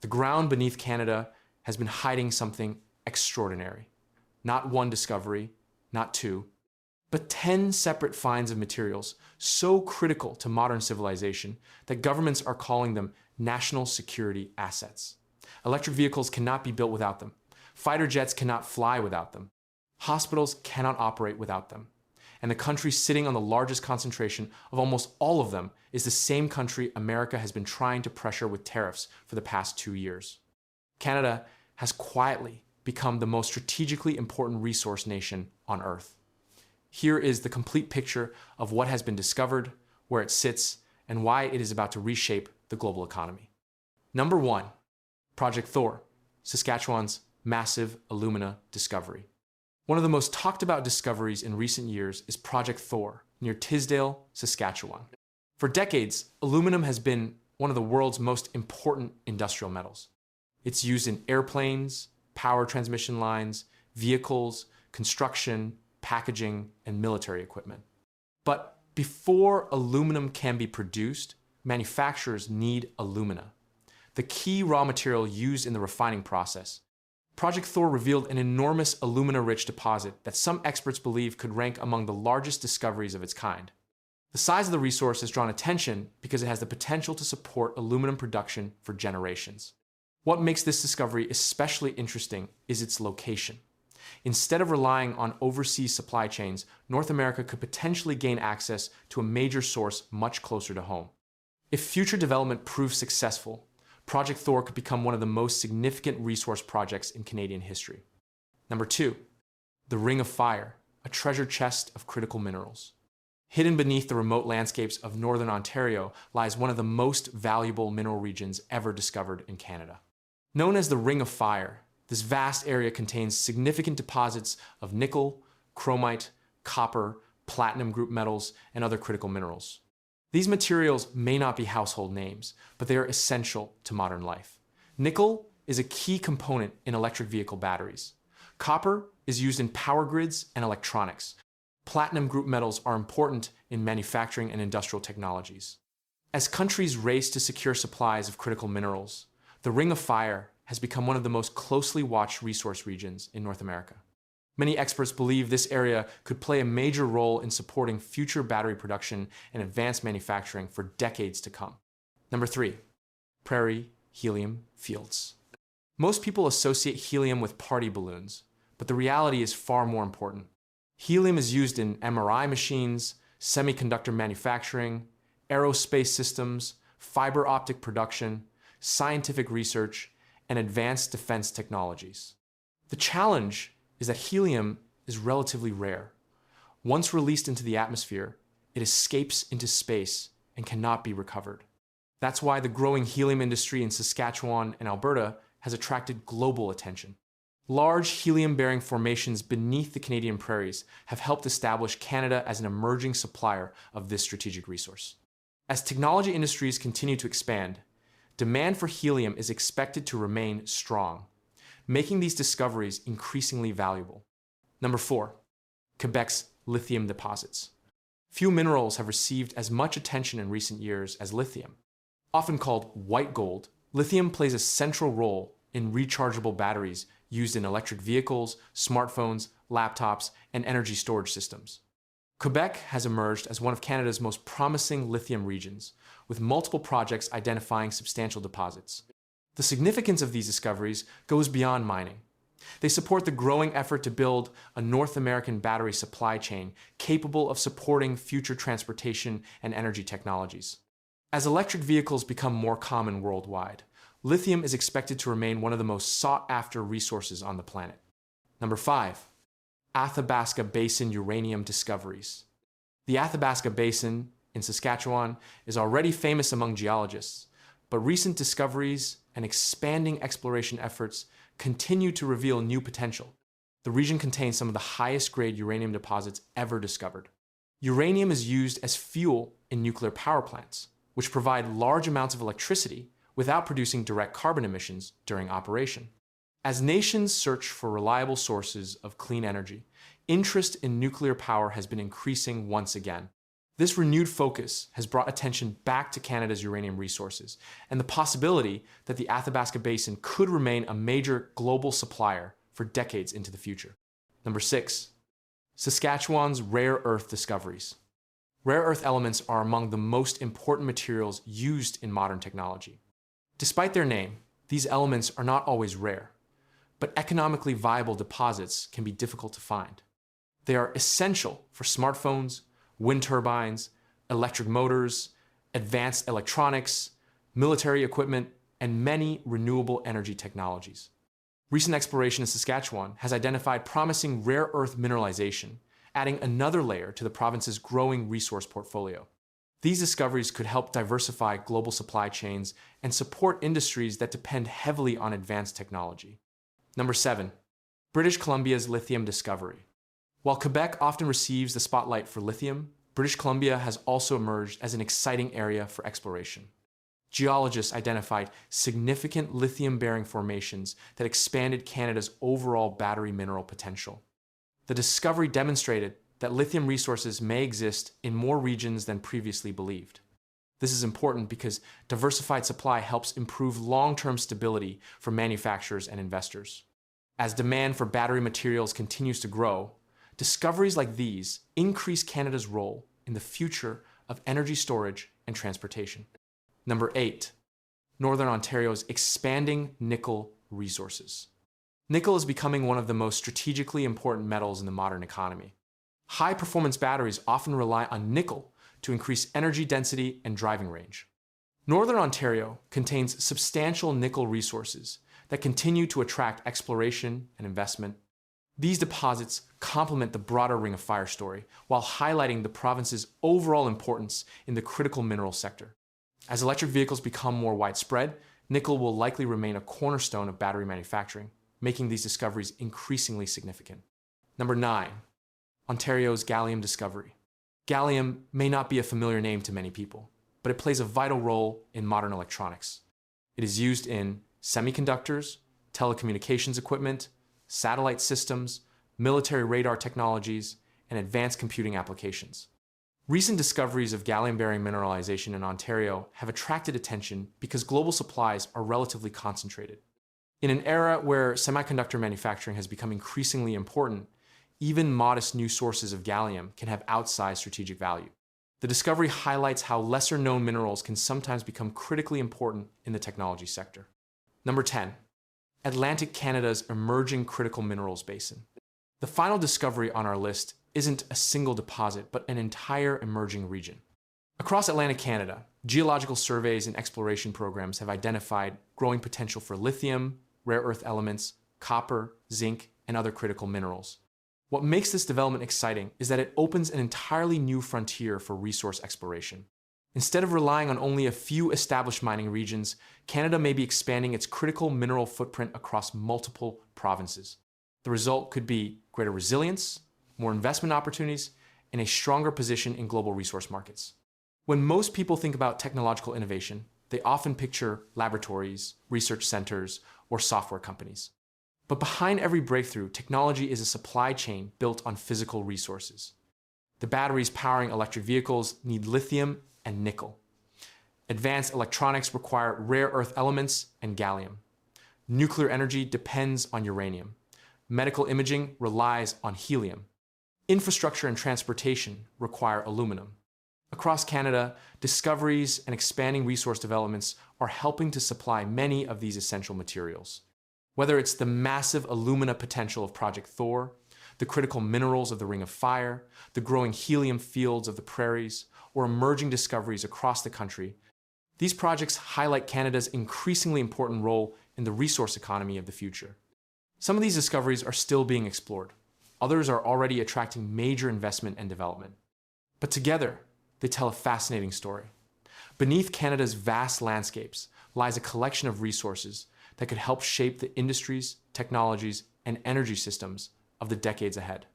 The ground beneath Canada has been hiding something extraordinary. Not one discovery, not two, but 10 separate finds of materials so critical to modern civilization that governments are calling them national security assets. Electric vehicles cannot be built without them. Fighter jets cannot fly without them. Hospitals cannot operate without them. And the country sitting on the largest concentration of almost all of them is the same country America has been trying to pressure with tariffs for the past 2 years. Canada has quietly become the most strategically important resource nation on Earth. Here is the complete picture of what has been discovered, where it sits, and why it is about to reshape the global economy. Number 1, Project Thor, Saskatchewan's massive alumina discovery. One of the most talked about discoveries in recent years is Project Thor near Tisdale, Saskatchewan. For decades, aluminum has been one of the world's most important industrial metals. It's used in airplanes, power transmission lines, vehicles, construction, packaging, and military equipment. But before aluminum can be produced, manufacturers need alumina, the key raw material used in the refining process. Project Thor revealed an enormous alumina-rich deposit that some experts believe could rank among the largest discoveries of its kind. The size of the resource has drawn attention because it has the potential to support aluminum production for generations. What makes this discovery especially interesting is its location. Instead of relying on overseas supply chains, North America could potentially gain access to a major source much closer to home. If future development proves successful, Project Thor could become one of the most significant resource projects in Canadian history. Number 2, the Ring of Fire, a treasure chest of critical minerals. Hidden beneath the remote landscapes of northern Ontario lies one of the most valuable mineral regions ever discovered in Canada. Known as the Ring of Fire, this vast area contains significant deposits of nickel, chromite, copper, platinum group metals, and other critical minerals. These materials may not be household names, but they are essential to modern life. Nickel is a key component in electric vehicle batteries. Copper is used in power grids and electronics. Platinum group metals are important in manufacturing and industrial technologies. As countries race to secure supplies of critical minerals, the Ring of Fire has become one of the most closely watched resource regions in North America. Many experts believe this area could play a major role in supporting future battery production and advanced manufacturing for decades to come. Number 3, Prairie helium fields. Most people associate helium with party balloons, but the reality is far more important. Helium is used in MRI machines, semiconductor manufacturing, aerospace systems, fiber optic production, scientific research, and advanced defense technologies. The challenge is that helium is relatively rare. Once released into the atmosphere, it escapes into space and cannot be recovered. That's why the growing helium industry in Saskatchewan and Alberta has attracted global attention. Large helium-bearing formations beneath the Canadian prairies have helped establish Canada as an emerging supplier of this strategic resource. As technology industries continue to expand, demand for helium is expected to remain strong, making these discoveries increasingly valuable. Number 4, Quebec's lithium deposits. Few minerals have received as much attention in recent years as lithium. Often called white gold, lithium plays a central role in rechargeable batteries used in electric vehicles, smartphones, laptops, and energy storage systems. Quebec has emerged as one of Canada's most promising lithium regions, with multiple projects identifying substantial deposits. The significance of these discoveries goes beyond mining. They support the growing effort to build a North American battery supply chain capable of supporting future transportation and energy technologies. As electric vehicles become more common worldwide, lithium is expected to remain one of the most sought-after resources on the planet. Number 5, Athabasca Basin uranium discoveries. The Athabasca Basin in Saskatchewan is already famous among geologists, but recent discoveries and expanding exploration efforts continue to reveal new potential. The region contains some of the highest grade uranium deposits ever discovered. Uranium is used as fuel in nuclear power plants, which provide large amounts of electricity without producing direct carbon emissions during operation. As nations search for reliable sources of clean energy, interest in nuclear power has been increasing once again. This renewed focus has brought attention back to Canada's uranium resources and the possibility that the Athabasca Basin could remain a major global supplier for decades into the future. Number 6. Saskatchewan's rare earth discoveries. Rare earth elements are among the most important materials used in modern technology. Despite their name, these elements are not always rare, but economically viable deposits can be difficult to find. They are essential for smartphones, wind turbines, electric motors, advanced electronics, military equipment, and many renewable energy technologies. Recent exploration in Saskatchewan has identified promising rare earth mineralization, adding another layer to the province's growing resource portfolio. These discoveries could help diversify global supply chains and support industries that depend heavily on advanced technology. Number 7. British Columbia's lithium discovery. While Quebec often receives the spotlight for lithium, British Columbia has also emerged as an exciting area for exploration. Geologists identified significant lithium-bearing formations that expanded Canada's overall battery mineral potential. The discovery demonstrated that lithium resources may exist in more regions than previously believed. This is important because diversified supply helps improve long-term stability for manufacturers and investors. As demand for battery materials continues to grow, discoveries like these increase Canada's role in the future of energy storage and transportation. Number 8. Northern Ontario's expanding nickel resources. Nickel is becoming one of the most strategically important metals in the modern economy. High-performance batteries often rely on nickel to increase energy density and driving range. Northern Ontario contains substantial nickel resources that continue to attract exploration and investment. These deposits complement the broader Ring of Fire story while highlighting the province's overall importance in the critical mineral sector. As electric vehicles become more widespread, nickel will likely remain a cornerstone of battery manufacturing, making these discoveries increasingly significant. Number 9. Ontario's gallium discovery. Gallium may not be a familiar name to many people, but it plays a vital role in modern electronics. It is used in semiconductors, telecommunications equipment, satellite systems, military radar technologies, and advanced computing applications. Recent discoveries of gallium-bearing mineralization in Ontario have attracted attention because global supplies are relatively concentrated. In an era where semiconductor manufacturing has become increasingly important, even modest new sources of gallium can have outsized strategic value. The discovery highlights how lesser-known minerals can sometimes become critically important in the technology sector. Number 10. Atlantic Canada's emerging critical minerals basin. The final discovery on our list isn't a single deposit, but an entire emerging region. Across Atlantic Canada, geological surveys and exploration programs have identified growing potential for lithium, rare earth elements, copper, zinc, and other critical minerals. What makes this development exciting is that it opens an entirely new frontier for resource exploration. Instead of relying on only a few established mining regions, Canada may be expanding its critical mineral footprint across multiple provinces. The result could be greater resilience, more investment opportunities, and a stronger position in global resource markets. When most people think about technological innovation, they often picture laboratories, research centers, or software companies. But behind every breakthrough, technology is a supply chain built on physical resources. The batteries powering electric vehicles need lithium and nickel. Advanced electronics require rare earth elements and gallium. Nuclear energy depends on uranium. Medical imaging relies on helium. Infrastructure and transportation require aluminum. Across Canada, discoveries and expanding resource developments are helping to supply many of these essential materials. Whether it's the massive alumina potential of Project Thor, the critical minerals of the Ring of Fire, the growing helium fields of the Prairies, or emerging discoveries across the country, these projects highlight Canada's increasingly important role in the resource economy of the future. Some of these discoveries are still being explored. Others are already attracting major investment and development. But together, they tell a fascinating story. Beneath Canada's vast landscapes lies a collection of resources that could help shape the industries, technologies, and energy systems of the decades ahead.